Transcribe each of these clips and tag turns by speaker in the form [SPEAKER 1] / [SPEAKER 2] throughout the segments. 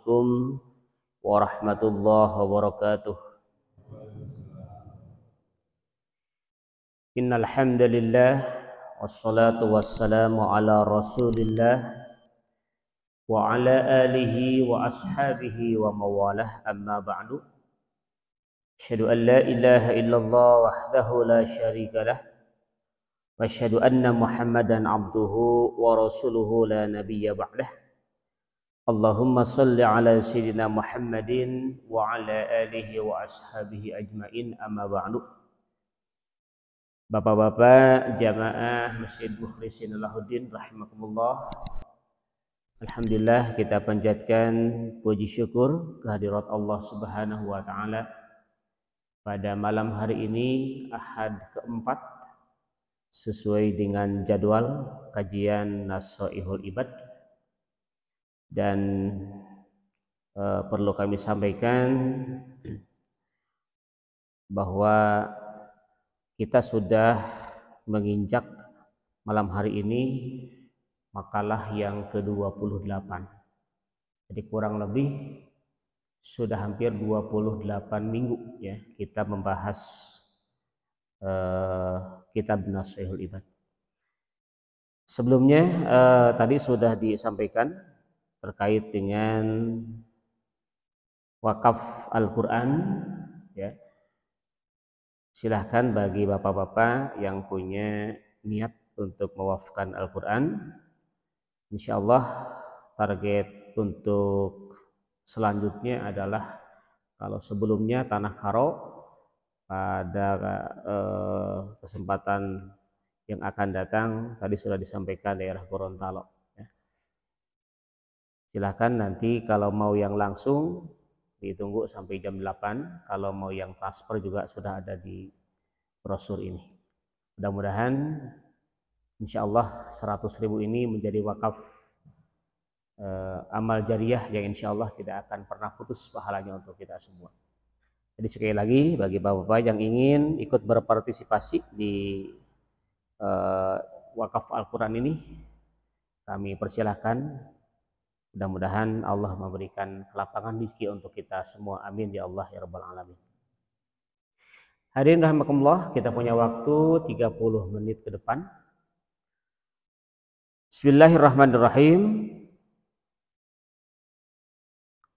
[SPEAKER 1] Assalamualaikum warahmatullahi wabarakatuh. Innal hamdalillah wassalatu wassalamu ala Rasulillah wa ala alihi wa ashabihi wa mawalah, amma ba'du. Asyhadu an la ilaha illallah wahdahu la syarikalah wa asyhadu anna Muhammadan abduhu wa rasuluhu la nabiyya ba'dah. Allahumma salli ala sayyidina Muhammadin wa ala alihi wa ashabihi ajmain, amma ba'du. Bapak-bapak jamaah Masjid Mukhlisin Lahuddin rahimakumullah. Alhamdulillah, kita panjatkan puji syukur kehadirat Allah Subhanahu wa taala pada malam hari ini, Ahad keempat, sesuai dengan jadwal kajian Nasaihul Ibad. Dan perlu kami sampaikan bahwa kita sudah menginjak malam hari ini makalah yang ke-28. Jadi kurang lebih sudah hampir 28 minggu ya kita membahas kitab Nasaihul Ibad. Sebelumnya tadi sudah disampaikan terkait dengan wakaf Al-Quran ya. Silahkan bagi bapak-bapak yang punya niat untuk mewakafkan Al-Quran, insya Allah target untuk selanjutnya adalah, kalau sebelumnya Tanah Karo pada kesempatan yang akan datang tadi sudah disampaikan daerah Gorontalo. Silahkan nanti kalau mau yang langsung ditunggu sampai jam 8, kalau mau yang transfer juga sudah ada di brosur ini. Mudah-mudahan insya Allah 100.000 ini menjadi wakaf amal jariah yang insya Allah tidak akan pernah putus pahalanya untuk kita semua. Jadi sekali lagi bagi bapak-bapak yang ingin ikut berpartisipasi di wakaf Al-Quran ini, kami persilahkan. Mudah-mudahan Allah memberikan kelapangan rezeki untuk kita semua. Amin ya Allah ya rabbal alamin. Hadirin rahimakumullah, kita punya waktu 30 menit ke depan. Bismillahirrahmanirrahim.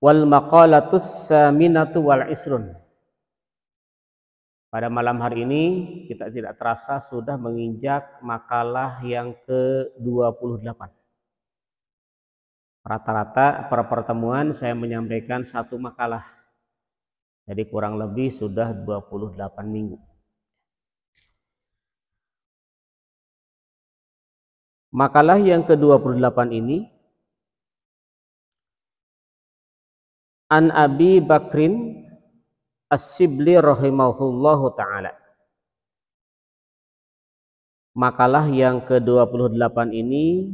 [SPEAKER 1] Wal maqalatus saminatu wal isrun. Pada malam hari ini kita tidak terasa sudah menginjak makalah yang ke-28. Rata-rata per pertemuan saya menyampaikan satu makalah. Jadi kurang lebih sudah 28 minggu. Makalah yang ke-28 ini An Abi Bakrin As-Sibli rahimahullahu ta'ala. Makalah yang ke-28 ini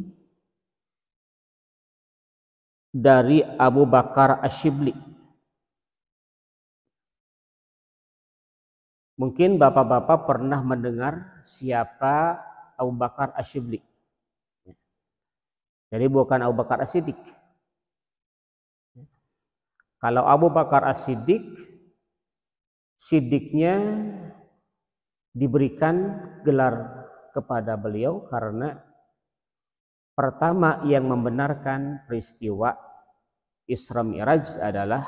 [SPEAKER 1] dari Abu Bakar Asy-Syibli. Mungkin bapak-bapak pernah mendengar siapa Abu Bakar Asy-Syibli. Jadi bukan Abu Bakar As-Siddiq. Kalau Abu Bakar As-Siddiq, Siddiqnya diberikan gelar kepada beliau karena pertama yang membenarkan peristiwa Isra Mi'raj adalah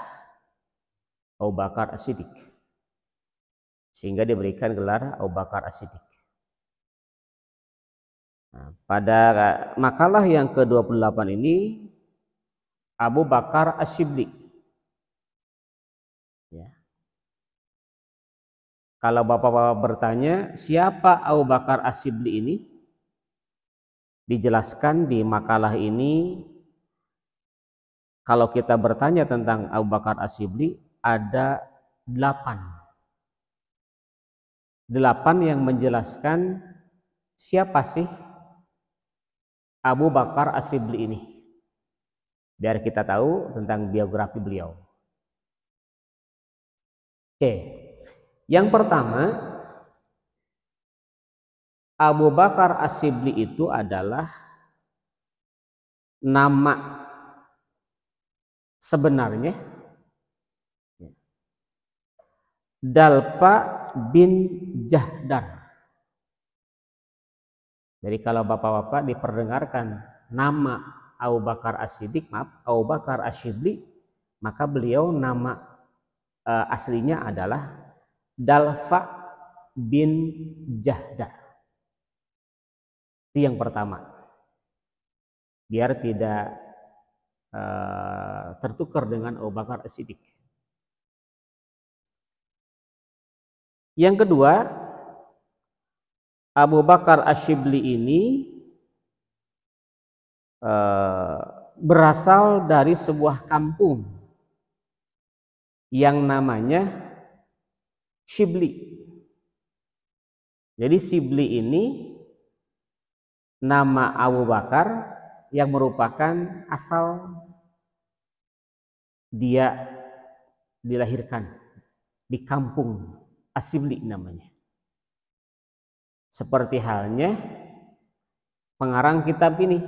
[SPEAKER 1] Abu Bakar As-Siddiq, sehingga diberikan gelar Abu Bakar As-Siddiq. Nah, pada makalah yang ke-28 ini Abu Bakar Asy-Syibli ya. Kalau bapak-bapak bertanya siapa Abu Bakar Asy-Syibli ini, dijelaskan di makalah ini. Kalau kita bertanya tentang Abu Bakar Asy-Syibli, ada 8 yang menjelaskan siapa sih Abu Bakar Asy-Syibli ini, biar kita tahu tentang biografi beliau. Oke, yang pertama, Abu Bakar Asy-Syibli itu adalah nama sebenarnya Dalfa bin Jahdar. Jadi kalau bapak-bapak diperdengarkan nama Abu Bakar As-Siddiq, Abu Bakar Asy-Syibli, maka beliau nama aslinya adalah Dalfa bin Jahdar. Itu yang pertama. Biar tidak tertukar dengan Abu Bakar As-Siddiq. Yang kedua, Abu Bakar Asy-Syibli ini berasal dari sebuah kampung yang namanya Syibli. Jadi Syibli ini nama Abu Bakar yang merupakan asal dia dilahirkan di kampung Asy-Syibli namanya. Seperti halnya pengarang kitab ini.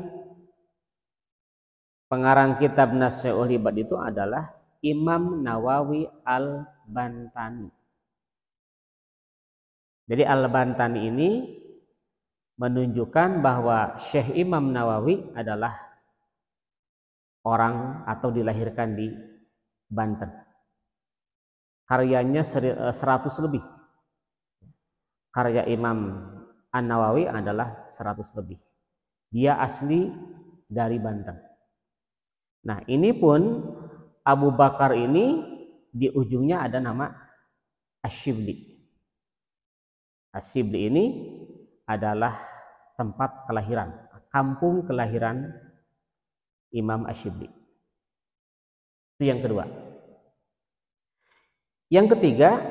[SPEAKER 1] Pengarang kitab Nashul Ibad itu adalah Imam Nawawi Al-Bantani. Jadi Al-Bantani ini menunjukkan bahwa Syekh Imam Nawawi adalah orang atau dilahirkan di Banten. Karyanya 100 lebih. Karya Imam An-Nawawi adalah 100 lebih. Dia asli dari Banten. Nah, ini pun Abu Bakar ini di ujungnya ada nama Asy-Syibli. Asy-Syibli ini adalah tempat kelahiran, kampung kelahiran Imam Asy-Syibli. Itu yang kedua. Yang ketiga,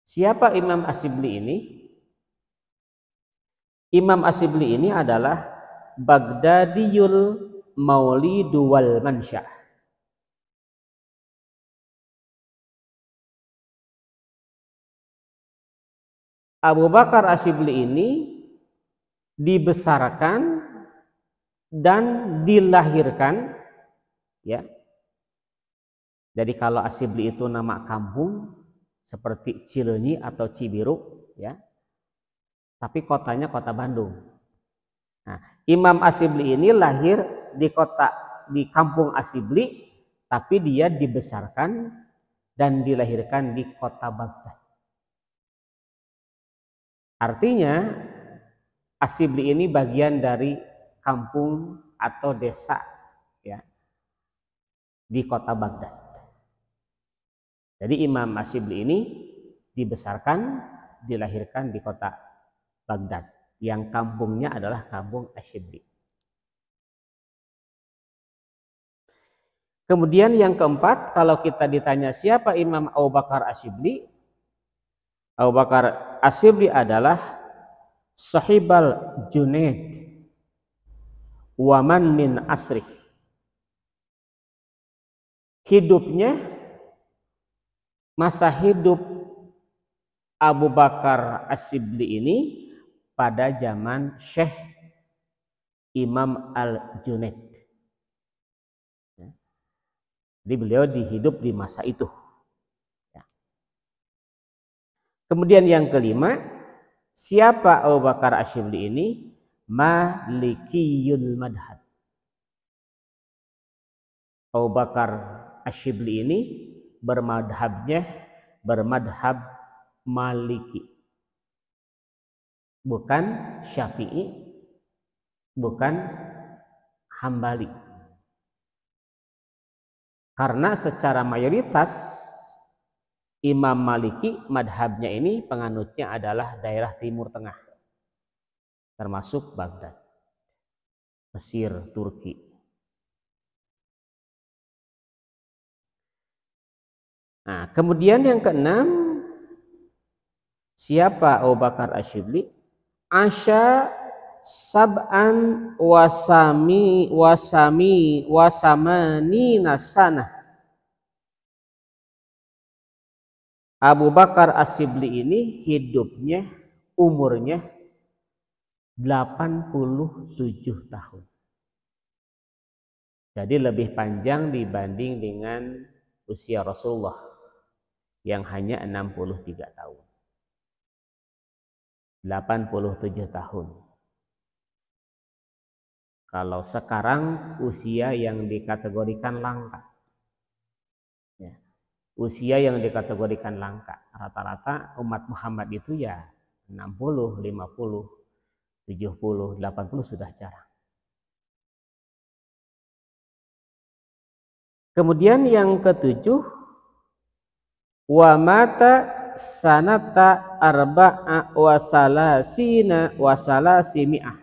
[SPEAKER 1] siapa Imam Asy-Syibli ini? Imam Asy-Syibli ini adalah Baghdadiyul Maulidu wal Mansya. Abu Bakar Asy-Syibli ini dibesarkan dan dilahirkan, ya. Jadi kalau Asy-Syibli itu nama kampung seperti Cileunyi atau Cibiru, ya. Tapi kotanya kota Bandung. Nah, Imam Asy-Syibli ini lahir di kampung Asy-Syibli, tapi dia dibesarkan dan dilahirkan di kota Baghdad. Artinya Asy-Syibli ini bagian dari kampung atau desa, ya, di kota Baghdad. Jadi Imam Asy-Syibli ini dibesarkan, dilahirkan di kota Baghdad, yang kampungnya adalah kampung Asy-Syibli. Kemudian yang keempat, kalau kita ditanya siapa Imam Abu Bakar Asy-Syibli, Abu Bakar Asy-Syibli adalah Sahibal Junaid waman min asrih. Hidupnya, masa hidup Abu Bakar Asy-Syibli ini pada zaman Syekh Imam Al-Junaid. Jadi beliau hidup di masa itu. Kemudian yang kelima, siapa Abu Bakar Asy-Syibli ini? Malikiyul madhab. Abu Bakar Asy-Syibli ini bermadhab Maliki. Bukan Syafi'i, bukan Hambali. Karena secara mayoritas Imam Maliki madhabnya ini penganutnya adalah daerah Timur Tengah, termasuk Baghdad, Mesir, Turki. Nah, kemudian yang keenam, siapa Abu Bakar Asy-Syibli? Asya sab'an wasamani nasanah. Abu Bakar Asy-Syibli ini hidupnya, umurnya 87 tahun. Jadi lebih panjang dibanding dengan usia Rasulullah yang hanya 63 tahun. 87 tahun. Kalau sekarang usia yang dikategorikan langka. Ya. Usia yang dikategorikan langka. Rata-rata umat Muhammad itu ya 60, 50, 70, 80 sudah jarang. Kemudian yang ketujuh, wa mata sanata arba'a wa salasina wa salasimi'ah.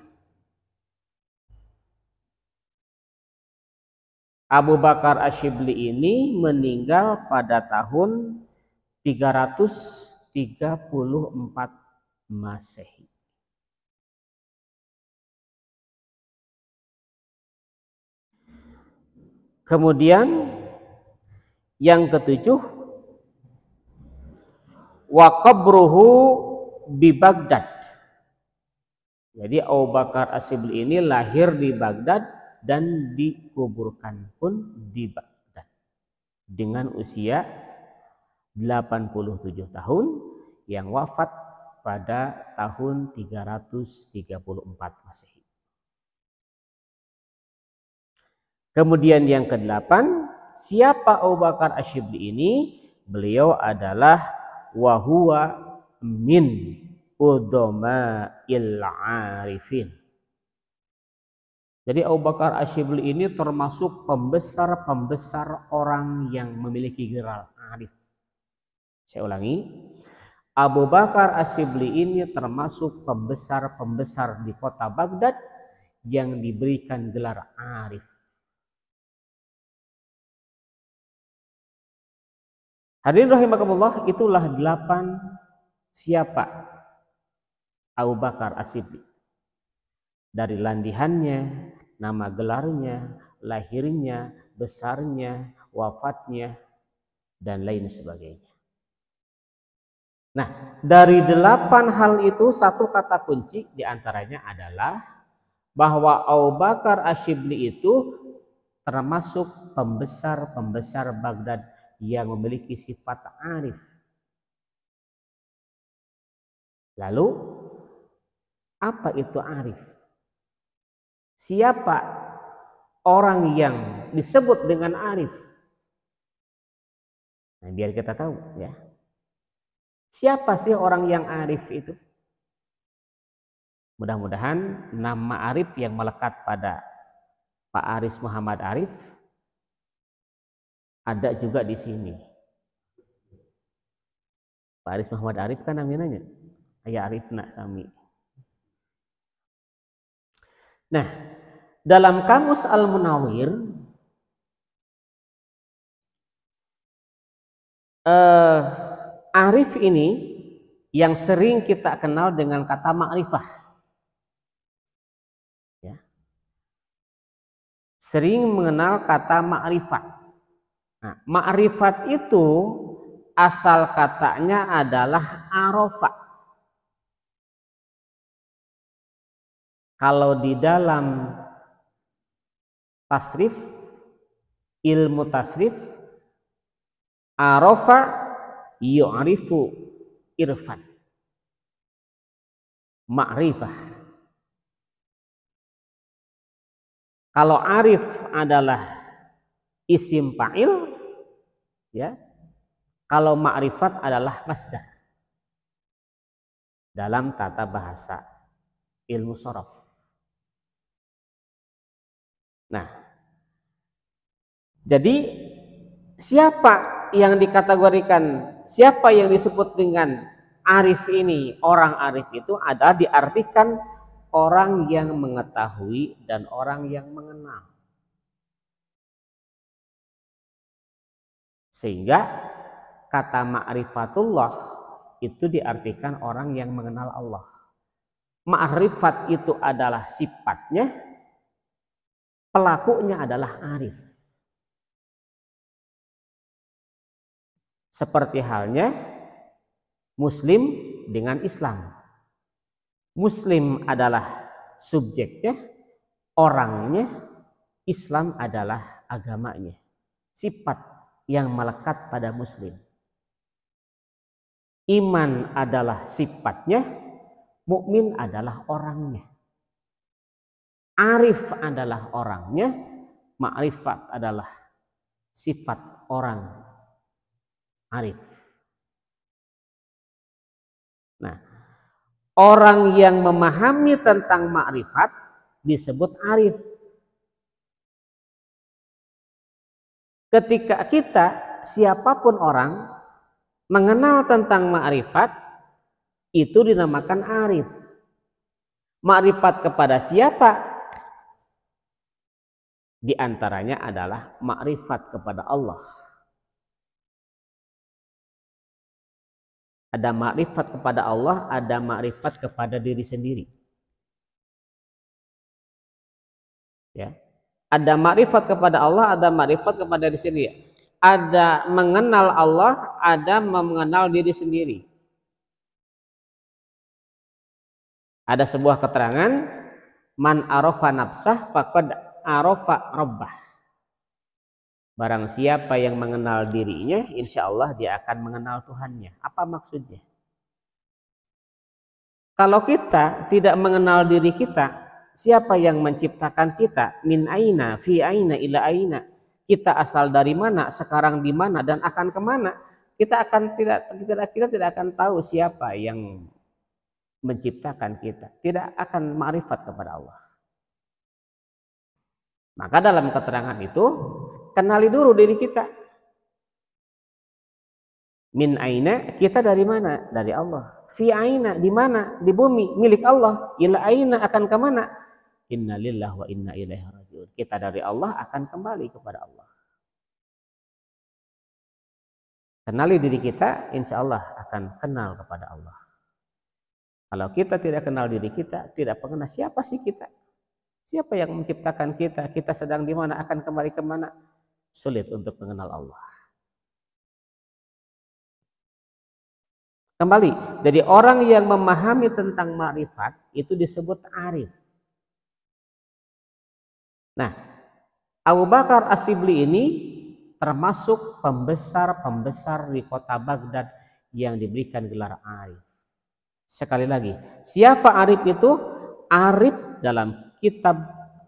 [SPEAKER 1] Abu Bakar Asyibli ini meninggal pada tahun 334 Masehi. Kemudian yang ketujuh, wa qabruhu bi Baghdad. Jadi Abu Bakar Asyibli ini lahir di Baghdad dan dikuburkan pun di Baghdad dengan usia 87 tahun yang wafat pada tahun 334 Masehi. Kemudian yang kedelapan, siapa Abu Bakar Asyibli ini? Beliau adalah wahuwa min udhama'il arifin. Jadi Abu Bakar Asyibli ini termasuk pembesar-pembesar orang yang memiliki gelar arif. Saya ulangi, Abu Bakar Asyibli ini termasuk pembesar-pembesar di kota Baghdad yang diberikan gelar arif. Hadirin rahimakumullah, itulah 8 siapa Abu Bakar Asyibli. Dari landihannya, nama gelarnya, lahirnya, besarnya, wafatnya, dan lain sebagainya. Nah, dari 8 hal itu satu kata kunci diantaranya adalah bahwa Abu Bakar Asyibli itu termasuk pembesar-pembesar Baghdad yang memiliki sifat arif. Lalu, apa itu arif? Siapa orang yang disebut dengan arif? Nah, biar kita tahu ya. Siapa sih orang yang arif itu? Mudah-mudahan nama arif yang melekat pada Pak Aris Muhammad Arif ada juga di sini. Pak Aris Muhammad Arif kan namanya Ayah Arif nak sami. Nah, dalam Kamus Al-Munawwir arif ini yang sering kita kenal dengan kata ma'rifah. Ya. Sering mengenal kata ma'rifat. Nah, ma'rifat itu asal katanya adalah arafa. Kalau di dalam tasrif, ilmu tasrif, arafa yu'rifu irfan. Ma'rifah. Kalau arif adalah isim fa'il, ya. Kalau ma'rifat adalah masdar. Dalam tata bahasa ilmu shorof. Nah, jadi siapa yang dikategorikan, siapa yang disebut dengan arif ini, orang arif itu adalah diartikan orang yang mengetahui dan orang yang mengenal. Sehingga kata ma'rifatullah itu diartikan orang yang mengenal Allah. Ma'rifat itu adalah sifatnya, pelakunya adalah arif. Seperti halnya Muslim dengan Islam. Muslim adalah subjeknya, orangnya, Islam adalah agamanya, sifat yang melekat pada muslim. Iman adalah sifatnya, mukmin adalah orangnya. Arif adalah orangnya, ma'rifat adalah sifat orang arif. Nah, orang yang memahami tentang ma'rifat disebut arif. Ketika kita, siapapun orang, mengenal tentang ma'rifat, itu dinamakan arif. Ma'rifat kepada siapa? Di antaranya adalah ma'rifat kepada Allah. Ada ma'rifat kepada Allah, ada ma'rifat kepada diri sendiri. Ya. Ada ma'rifat kepada Allah, ada ma'rifat kepada diri sendiri. Ada mengenal Allah, ada mengenal diri sendiri. Ada sebuah keterangan, man arafa nafsah faqad arafa rabbah. Barang siapa yang mengenal dirinya, insya Allah dia akan mengenal Tuhannya. Apa maksudnya? Kalau kita tidak mengenal diri kita, siapa yang menciptakan kita? Min aina, fi aina, ila aina. Kita asal dari mana, sekarang di mana, dan akan kemana? Kita tidak akan tahu siapa yang menciptakan kita. Tidak akan ma'rifat kepada Allah. Maka dalam keterangan itu, kenali dulu diri kita. Min aina, kita dari mana? Dari Allah. Fi aina, di mana? Di bumi, milik Allah. Ila aina, akan kemana? Inna lillahi wa inna ilaihi raji'un. Kita dari Allah akan kembali kepada Allah. Kenali diri kita, insya Allah akan kenal kepada Allah. Kalau kita tidak kenal diri kita, tidak mengenal siapa sih kita. Siapa yang menciptakan kita? Kita sedang di mana? Akan kembali kemana? Sulit untuk mengenal Allah. Kembali, jadi orang yang memahami tentang ma'rifat itu disebut arif. Nah, Abu Bakar As-Shibli ini termasuk pembesar-pembesar di kota Baghdad yang diberikan gelar arif. Sekali lagi, siapa arif itu? Arif dalam kitab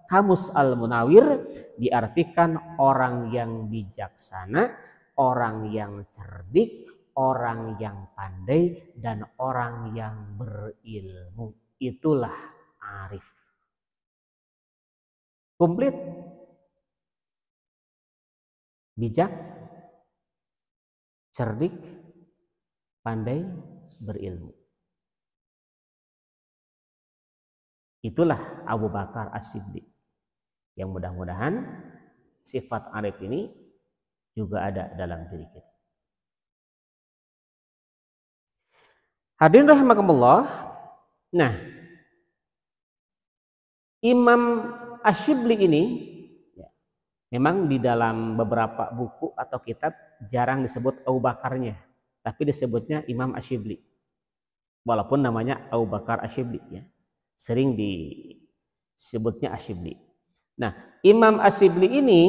[SPEAKER 1] Kamus Al-Munawir diartikan orang yang bijaksana, orang yang cerdik, orang yang pandai, dan orang yang berilmu. Itulah arif. Komplit. Bijak, cerdik, pandai, berilmu. Itulah Abu Bakar As-Shibli. Yang mudah-mudahan sifat arif ini juga ada dalam diri kita. Hadirin rahimakumullah. Nah, Imam Asy-Syibli ini memang di dalam beberapa buku atau kitab jarang disebut Abu Bakarnya, tapi disebutnya Imam Asy-Syibli. Walaupun namanya Abu Bakar Asy-Syibli ya. Sering disebutnya Asy-Syibli. Nah, Imam Asy-Syibli ini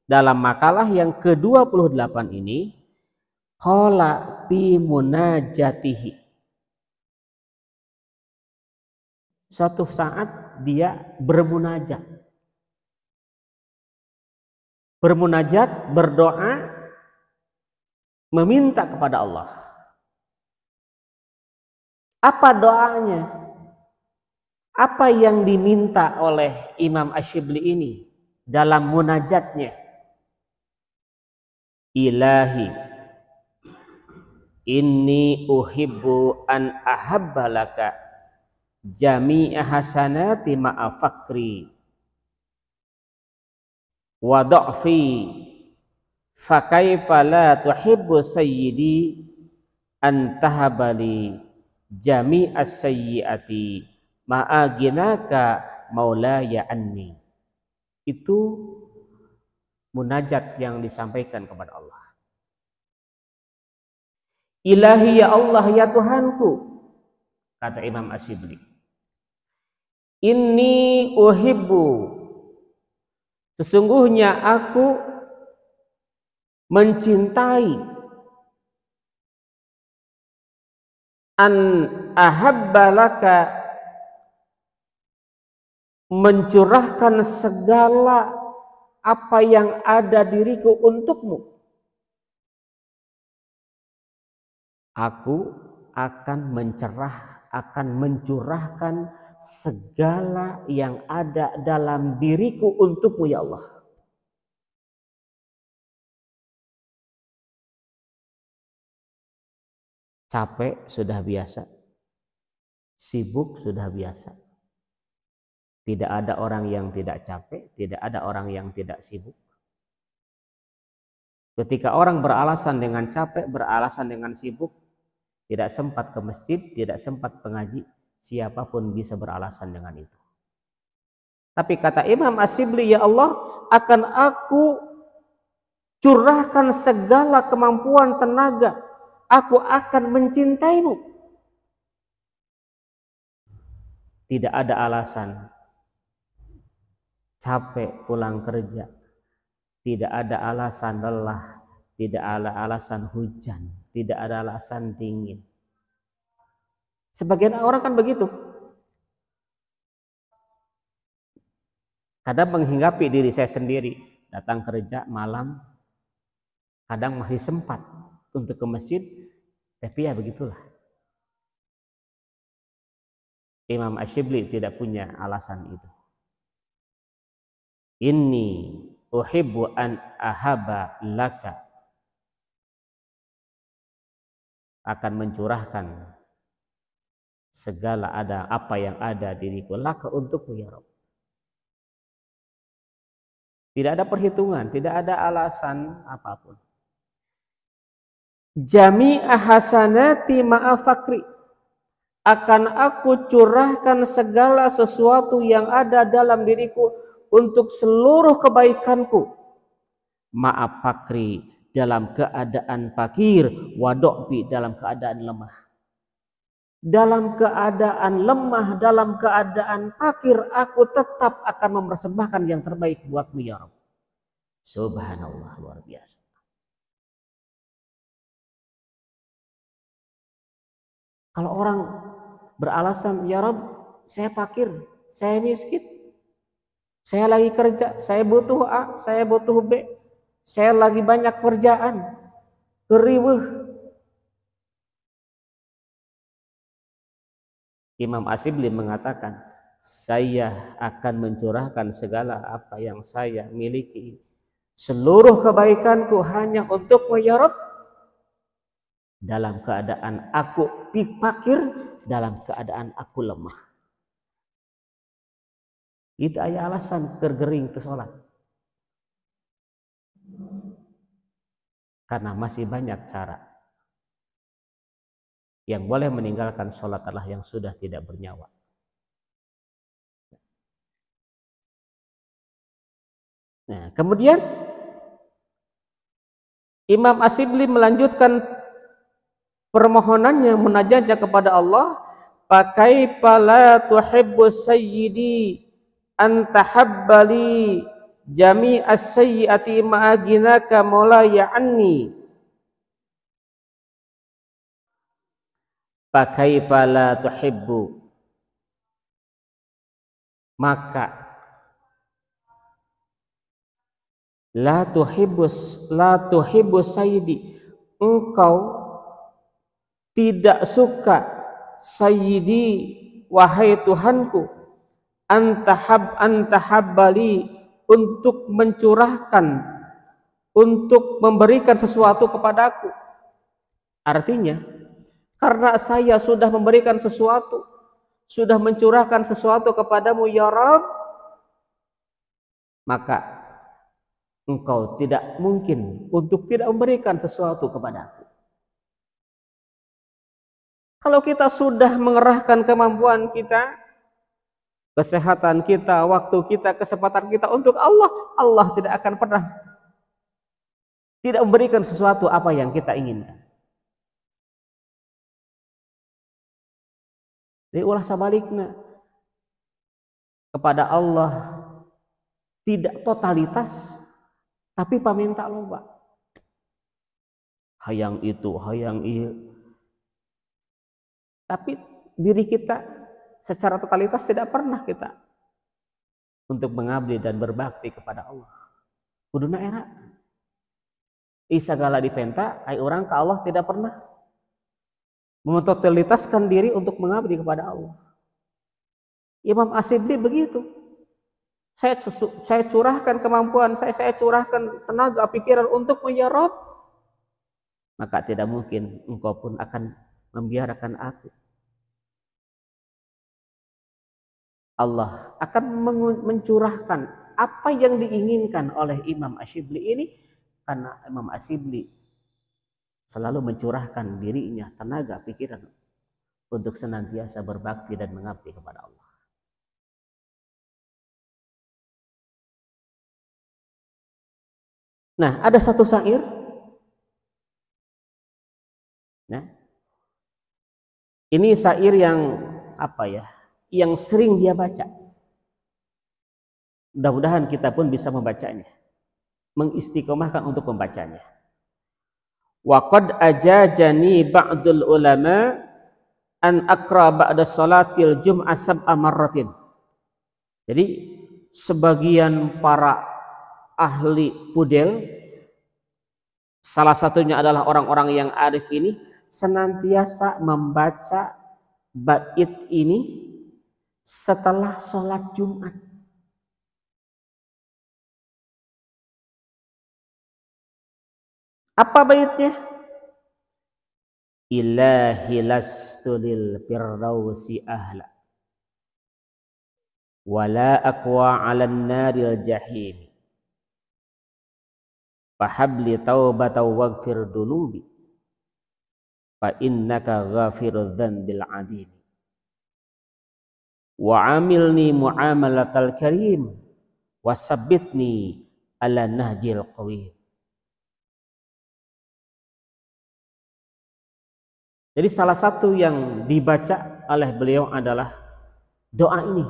[SPEAKER 1] dalam makalah yang ke-28 ini qala bi munajatihi. Suatu saat dia bermunajat. Bermunajat, berdoa, meminta kepada Allah. Apa doanya? Apa yang diminta oleh Imam Asy-Syibli ini dalam munajatnya? Ilahi, inni uhibbu an ahabbalaka jami'a hasanati ma'a fakri wa dha'fi fa kaifa la tuhibbu sayyidi an tahabali jami'a sayyiati ma'a ginaka maulaya anni. Itu munajat yang disampaikan kepada Allah. Ilahi ya Allah ya Tuhanku, kata Imam Asy-Syibli, inni uhibbu, Sesungguhnya aku mencintai an ahabbalaka, mencurahkan segala apa yang ada diriku untukmu. Aku akan mencurahkan segala yang ada dalam diriku untukmu ya Allah. Capek sudah biasa, sibuk sudah biasa. Tidak ada orang yang tidak capek, tidak ada orang yang tidak sibuk. Ketika orang beralasan dengan capek, beralasan dengan sibuk, tidak sempat ke masjid, tidak sempat pengaji, siapapun bisa beralasan dengan itu. Tapi kata Imam Asyibli, ya Allah, akan aku curahkan segala kemampuan tenaga, aku akan mencintaimu. Tidak ada alasan capek pulang kerja, tidak ada alasan lelah, tidak ada alasan hujan, tidak ada alasan dingin. Sebagian orang kan begitu. Kadang menghinggapi diri saya sendiri, datang kerja malam, kadang masih sempat untuk ke masjid, tapi ya begitulah. Imam Asyibli tidak punya alasan itu. Inni uhibbu an ahaba laka, akan mencurahkan segala apa yang ada diriku laka untukmu ya Rabb. Tidak ada perhitungan, tidak ada alasan apapun. Jami'a hasanati ma'a fakri, akan aku curahkan segala sesuatu yang ada dalam diriku untuk seluruh kebaikanku. Ma'a fakri, dalam keadaan fakir, wado'bi, dalam keadaan lemah. Dalam keadaan lemah, dalam keadaan fakir, aku tetap akan mempersembahkan yang terbaik buatmu ya Rabb. Subhanallah, luar biasa. Kalau orang beralasan, ya Rabb, saya fakir, saya miskin, saya lagi kerja, saya butuh A, saya butuh B, saya lagi banyak kerjaan, keriweuh. Imam Asyibli mengatakan, saya akan mencurahkan segala apa yang saya miliki, seluruh kebaikanku hanya untukmu ya Rabb. Dalam keadaan aku fakir, dalam keadaan aku lemah. Itu aya alasan kergering ke sholat. Karena masih banyak cara. Yang boleh meninggalkan sholat adalah yang sudah tidak bernyawa. Nah, kemudian Imam Asyibli melanjutkan permohonannya, munajatnya kepada Allah, pakai pala tuhibbu sayyidi antahabbali jami'as sayyiati ma'aginaka maulaya anni. Pakai pala tuhibbu, maka la tuhibbu sayyidi, engkau tidak suka sayyidi, wahai Tuhanku, antahabbali, untuk mencurahkan, untuk memberikan sesuatu kepadaku. Artinya, karena saya sudah memberikan sesuatu, sudah mencurahkan sesuatu kepadamu ya Rabb, maka engkau tidak mungkin untuk tidak memberikan sesuatu kepadaku. Kalau kita sudah mengerahkan kemampuan kita, kesehatan kita, waktu kita, kesempatan kita untuk Allah, Allah tidak akan pernah tidak memberikan sesuatu apa yang kita inginkan. Jadi ulah sabalikna, kepada Allah tidak totalitas, tapi paminta loba. Hayang itu, hayang iya. Tapi diri kita secara totalitas tidak pernah kita untuk mengabdi dan berbakti kepada Allah. Kuduna era. Segala dipenta, ai orang ke Allah tidak pernah mentotalitaskan diri untuk mengabdi kepada Allah. Imam Asyibli begitu. Saya curahkan kemampuan, saya curahkan tenaga, pikiran untuk ya Rabb. Maka tidak mungkin engkau pun akan membiarkan aku. Allah akan mencurahkan apa yang diinginkan oleh Imam Asyibli ini, karena Imam Asyibli selalu mencurahkan dirinya, tenaga, pikiran untuk senantiasa berbakti dan mengabdi kepada Allah. Nah, ada satu syair, nah, ini syair yang yang sering dia baca. Mudah-mudahan kita pun bisa membacanya, mengistiqomahkan untuk membacanya. Wa qad ajajani ba'dul ulama an aqra ba'da salatil jum'ah sab'a marratin. Jadi sebagian para ahli pudel, salah satunya adalah orang-orang yang arif ini, senantiasa membaca bait ini setelah sholat Jumat. Apa baitnya? Ilahi lastu lil firdausi ahla wala aqwa 'alan naril jahim fahabli taubatan waghfir dunubi fa innaka ghafirudz dzanbil 'adim wa 'amilni muamalatal karim wasabbitni ala nahjil qawim. Jadi salah satu yang dibaca oleh beliau adalah doa ini.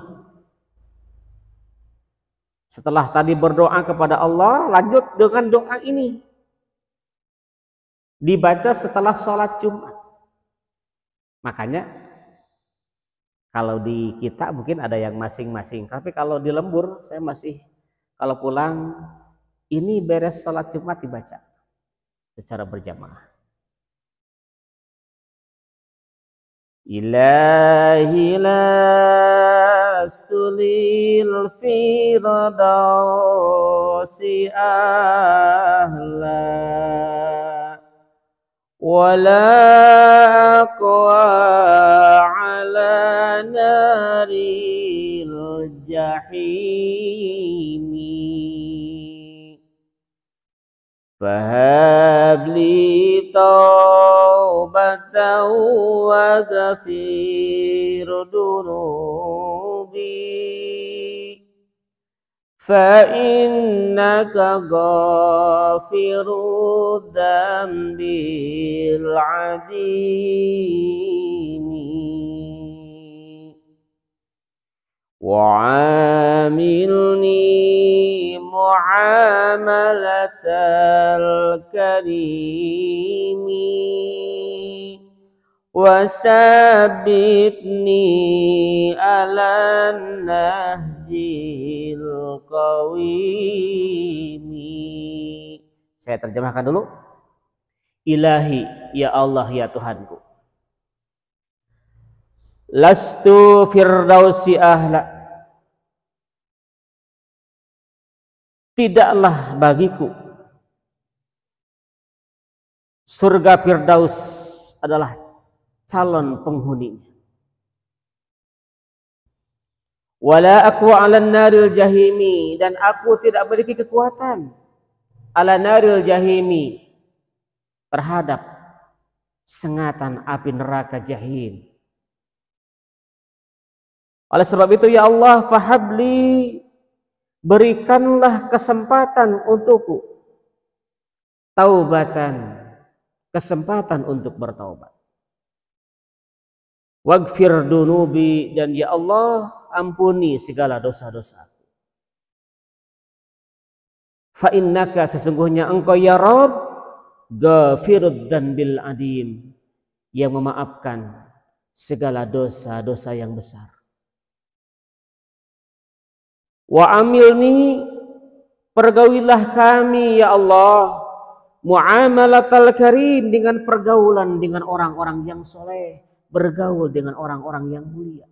[SPEAKER 1] Setelah tadi berdoa kepada Allah, lanjut dengan doa ini. Dibaca setelah sholat Jumat. Makanya kalau di kita mungkin ada yang masing-masing. Tapi kalau di lembur, saya masih kalau pulang, ini beres sholat Jumat dibaca secara berjamaah. Ilahi lastu lil firdausi ahla wala aqwa ala naril jahimi fahabli taubatan wa ghafir dunubi fa innaka ghafirudz dzambil 'adimi wa 'amilni muamalatal karimi wasabbitni ala nahjil qawimi. Saya terjemahkan dulu. Ilahi, ya Allah, ya Tuhanku, lastu firdausi ahla, tidaklah bagiku surga Firdaus adalah calon penghuninya. Wala aku 'alan naril jahimi, dan aku tidak memiliki kekuatan 'ala naril jahimi, terhadap sengatan api neraka jahim. Oleh sebab itu ya Allah, fahabli, berikanlah kesempatan untukku, taubatan, kesempatan untuk bertaubat, waghfir dunubi, dan ya Allah ampuni segala dosa-dosaku. Fa innaka sesungguhnya engkau ya Rabb ghafirud dzanbil adim, yang memaafkan segala dosa-dosa yang besar. Wa amilni, pergaulilah kami ya Allah, muamalatal karim, dengan pergaulan dengan orang-orang yang soleh, bergaul dengan orang-orang yang mulia.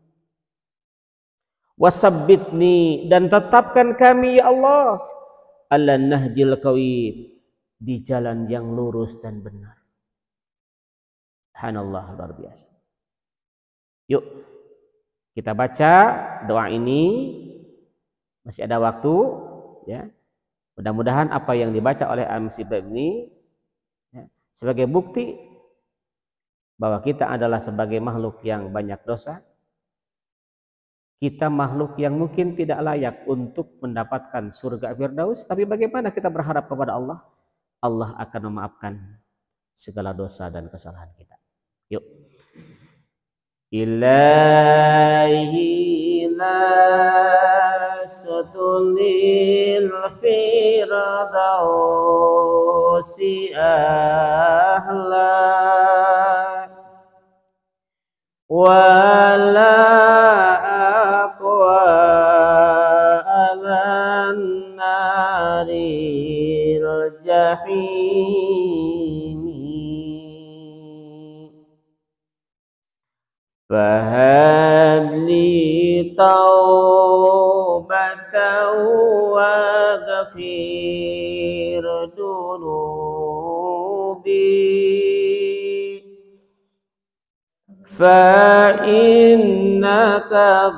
[SPEAKER 1] Wasabbitni, dan tetapkan kami ya Allah, ala nahjil qawim, di jalan yang lurus dan benar. Subhanallah, luar biasa. Yuk kita baca doa ini, masih ada waktu ya. Mudah-mudahan apa yang dibaca oleh Al-Musibah ini ya, sebagai bukti bahwa kita adalah sebagai makhluk yang banyak dosa. Kita makhluk yang mungkin tidak layak untuk mendapatkan surga Firdaus, tapi bagaimana kita berharap kepada Allah? Allah akan memaafkan segala dosa dan kesalahan kita. Yuk. Ilahi la sudulil firdausi ahla wala aqwa alan naril jahim. Fahabli taubatan wa ghafir dunubi fa innaka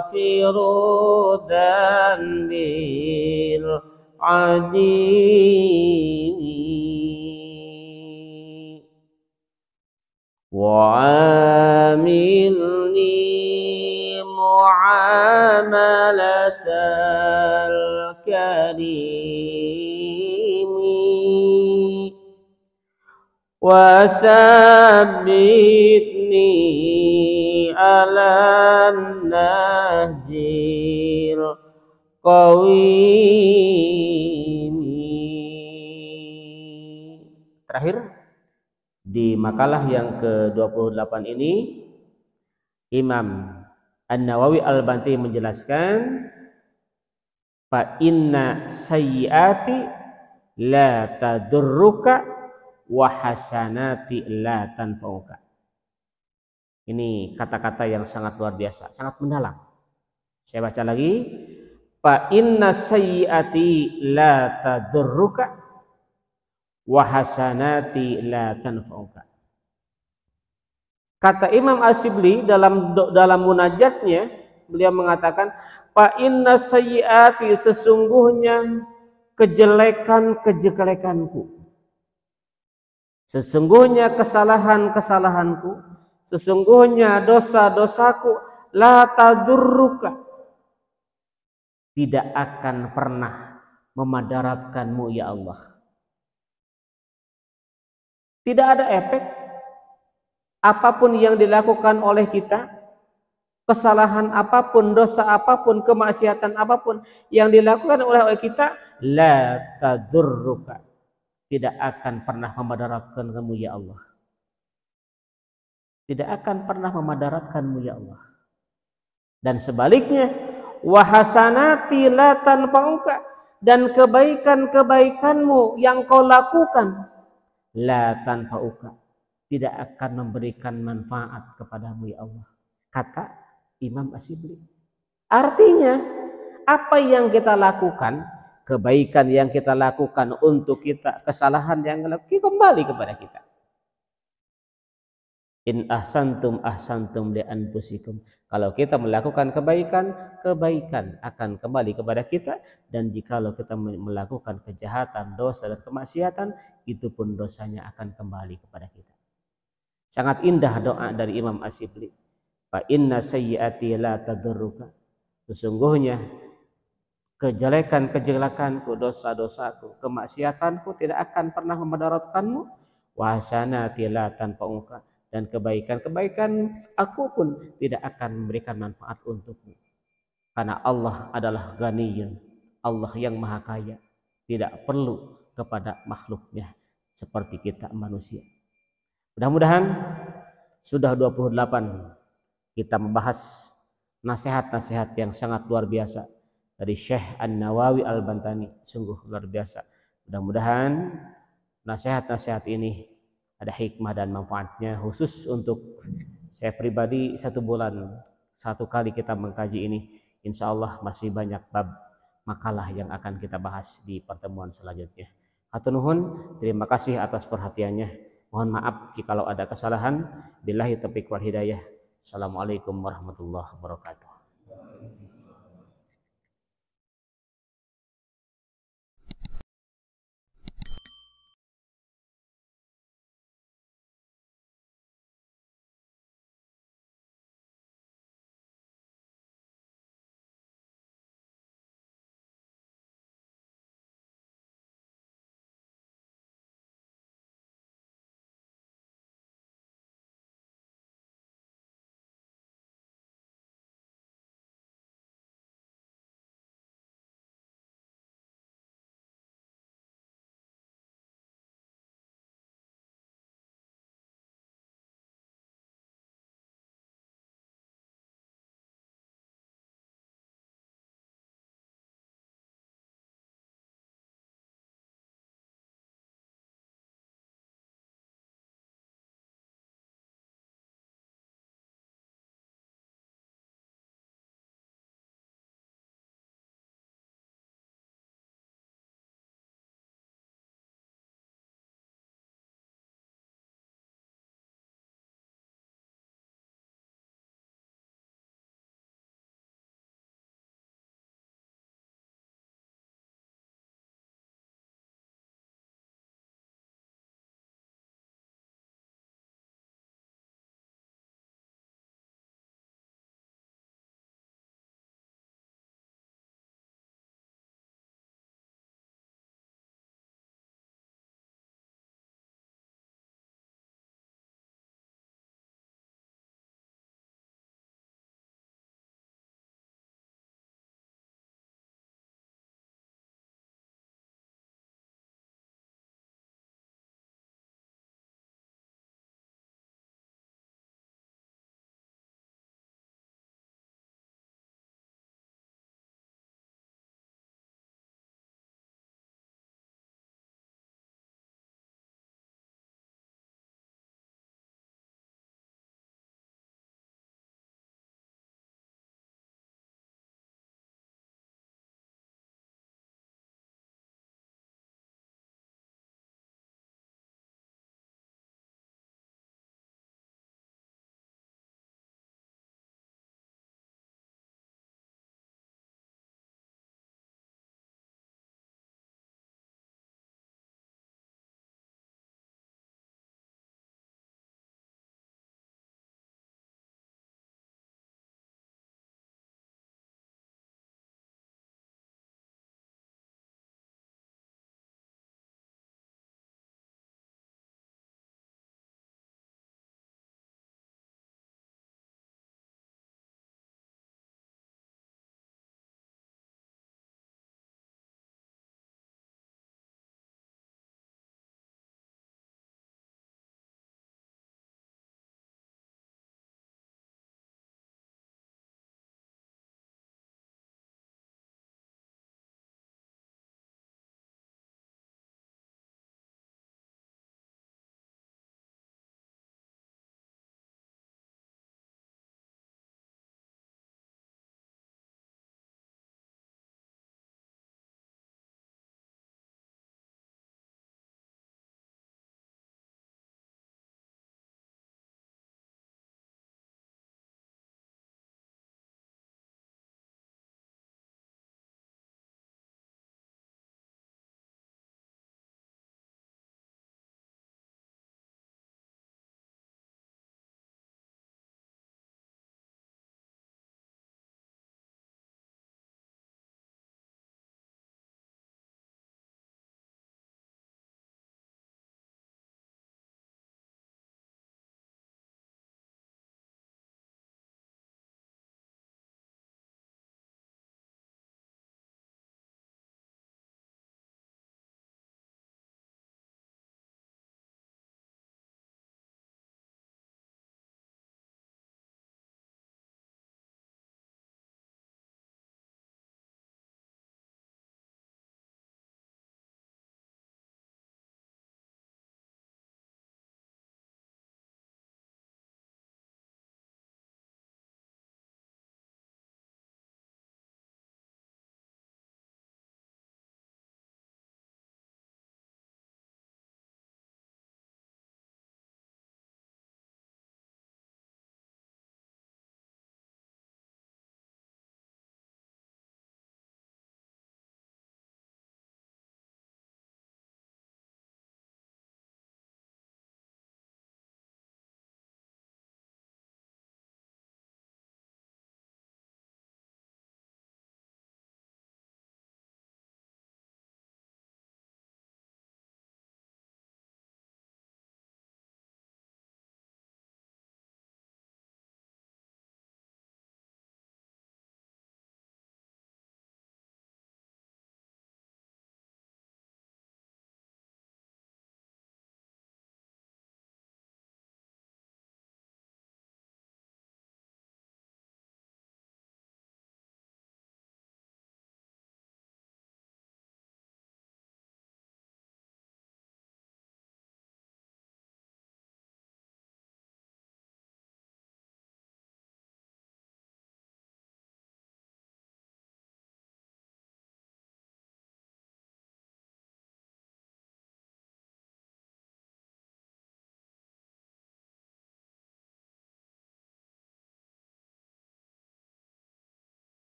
[SPEAKER 1] ghafiru dhanbil adim. Wa'amilni mu'amalatal karimi wasabbitni ala nahjil qawimi. Terakhir, di makalah yang ke-28 ini Imam An-Nawawi Al-Banti menjelaskan fa inna sayyiati la tadurruka wa hasanati la tanfa'uka. Ini kata-kata yang sangat luar biasa, sangat mendalam. Saya baca lagi, fa inna sayyiati la tadurruka wa hasanati la tanfa'uka. Kata Imam Asyibli dalam munajatnya, beliau mengatakan fa inna sayyiati, sesungguhnya kejelekan-kejelekanku, sesungguhnya kesalahan-kesalahanku, sesungguhnya dosa-dosaku, la tadurruka, tidak akan pernah memadaratkanmu ya Allah. Tidak ada efek apapun yang dilakukan oleh kita, kesalahan apapun, dosa apapun, kemaksiatan apapun yang dilakukan oleh kita, la tadurruka, tidak akan pernah memadaratkan kamu ya Allah. Tidak akan pernah memadaratkanmu ya Allah. Dan sebaliknya, wa hasanati la tanfa'uka, dan kebaikan-kebaikanmu yang kau lakukan, la tanfa'uka, tidak akan memberikan manfaat kepadamu ya Allah, kata Imam Asyibli. Artinya apa yang kita lakukan, kebaikan yang kita lakukan untuk kita, kesalahan yang kita kembali kepada kita. In ahsantum ahsantum li anfusikum. Kalau kita melakukan kebaikan, kebaikan akan kembali kepada kita, dan jikalau kita melakukan kejahatan, dosa dan kemaksiatan, itu pun dosanya akan kembali kepada kita. Sangat indah doa dari Imam Asyibli. Fa inna sayyiati la tadurruka, sesungguhnya kejelekan-kejelekanku, dosa-dosaku, kemaksiatanku tidak akan pernah memadaratkanmu. Wa hasanati la tanfa'uka, dan kebaikan-kebaikan aku pun tidak akan memberikan manfaat untukmu. Karena Allah adalah Ghaniyun, Allah yang maha kaya tidak perlu kepada makhluknya seperti kita manusia. Mudah-mudahan sudah 28 kita membahas nasihat-nasihat yang sangat luar biasa dari Syekh An-Nawawi Al-Bantani, sungguh luar biasa. Mudah-mudahan nasihat-nasihat ini ada hikmah dan manfaatnya, khusus untuk saya pribadi. 1 bulan 1 kali kita mengkaji ini, insya Allah masih banyak bab makalah yang akan kita bahas di pertemuan selanjutnya. Hatur nuhun, terima kasih atas perhatiannya. Mohon maaf jikalau ada kesalahan. Billahi taufiq wal hidayah. Assalamualaikum warahmatullahi wabarakatuh.